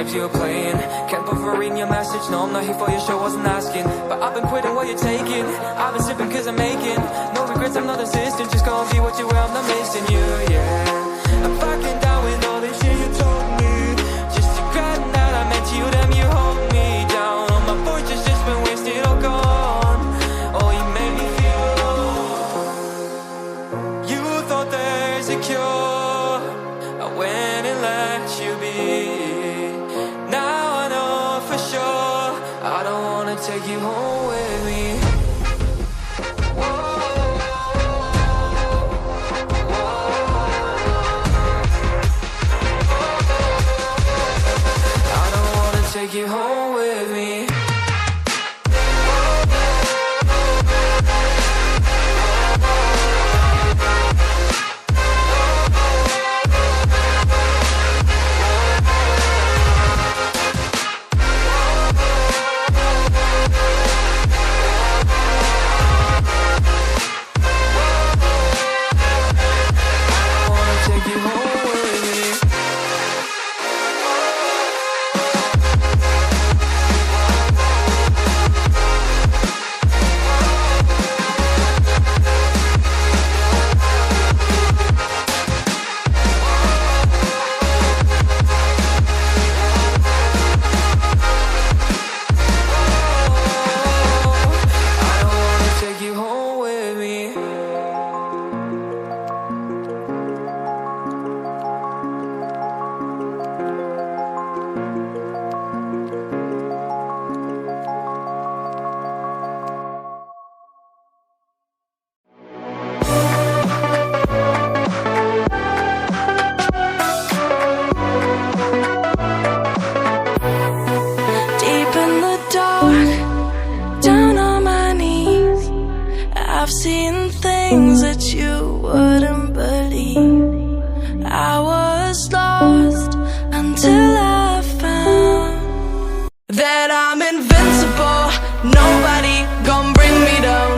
games you were playing. Can't bother reading your message, no I'm not here for your show, wasn't asking. But I've been quitting what you're taking, I've been sipping cause I'm making no regrets, I'm not assistant, just gonna be what you were, I'm not missing you, yeah. I'm fucking down with all this shit you told me, just regretting that I met you, damn you hold me down. All my fortune's just been wasted or gone, oh you made me feel alone. You thought there's a cure, I went and let you be. Now I know for sure I don't wanna take you home with me. I don't wanna take you home with me. I've seen things that you wouldn't believe. I was lost until I found that I'm invincible. Nobody gon' bring me down.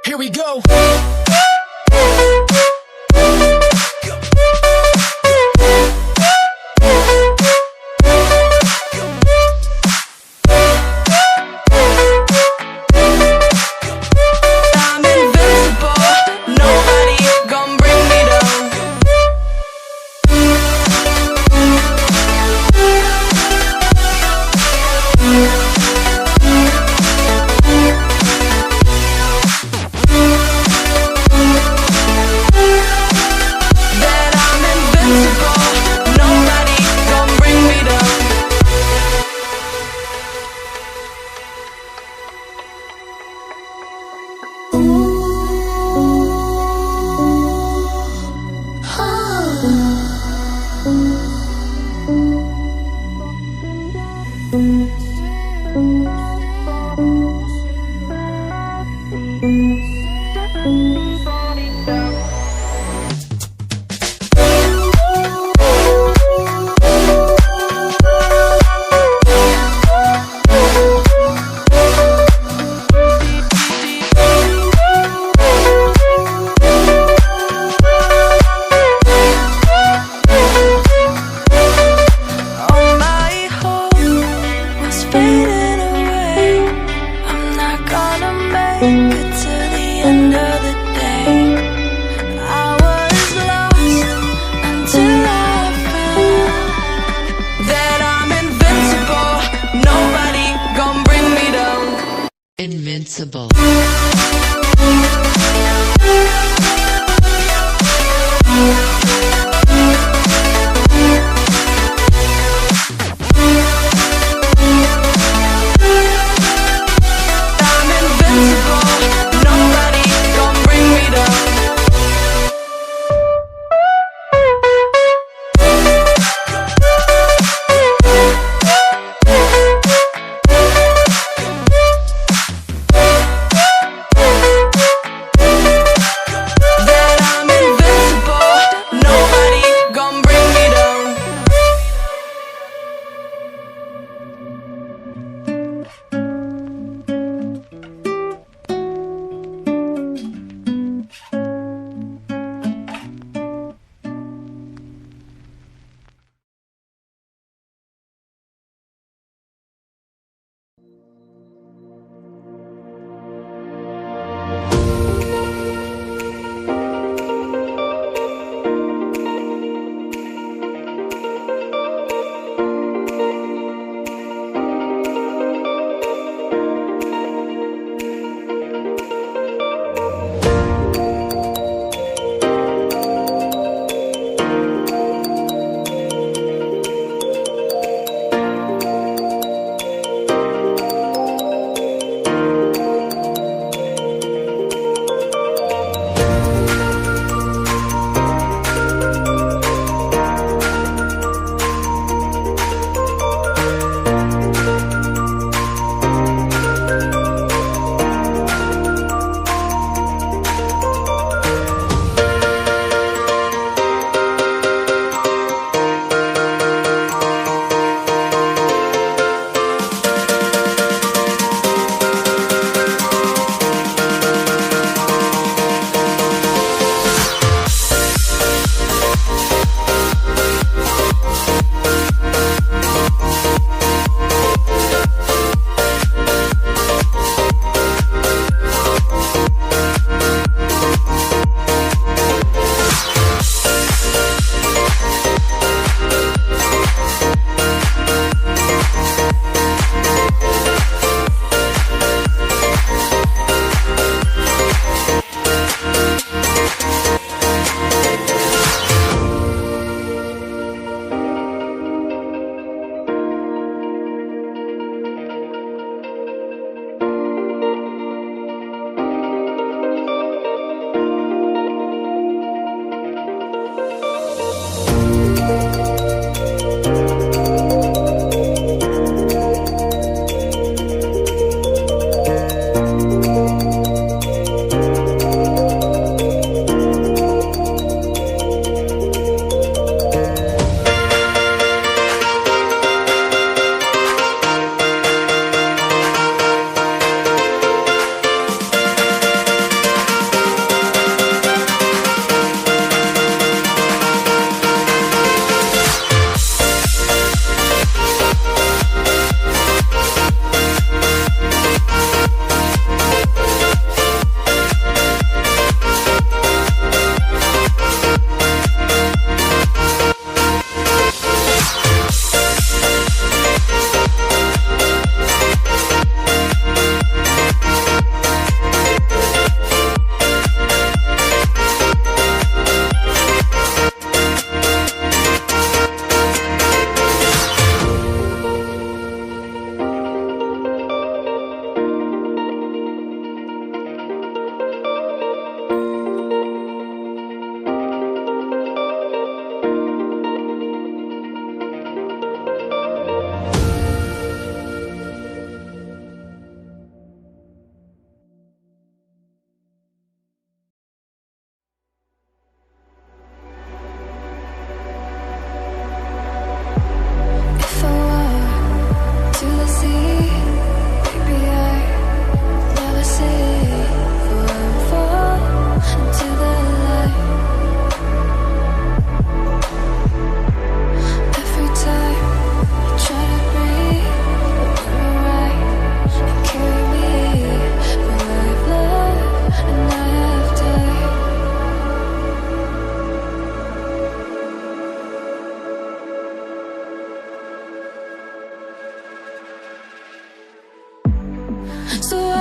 Here we go. Invincible. So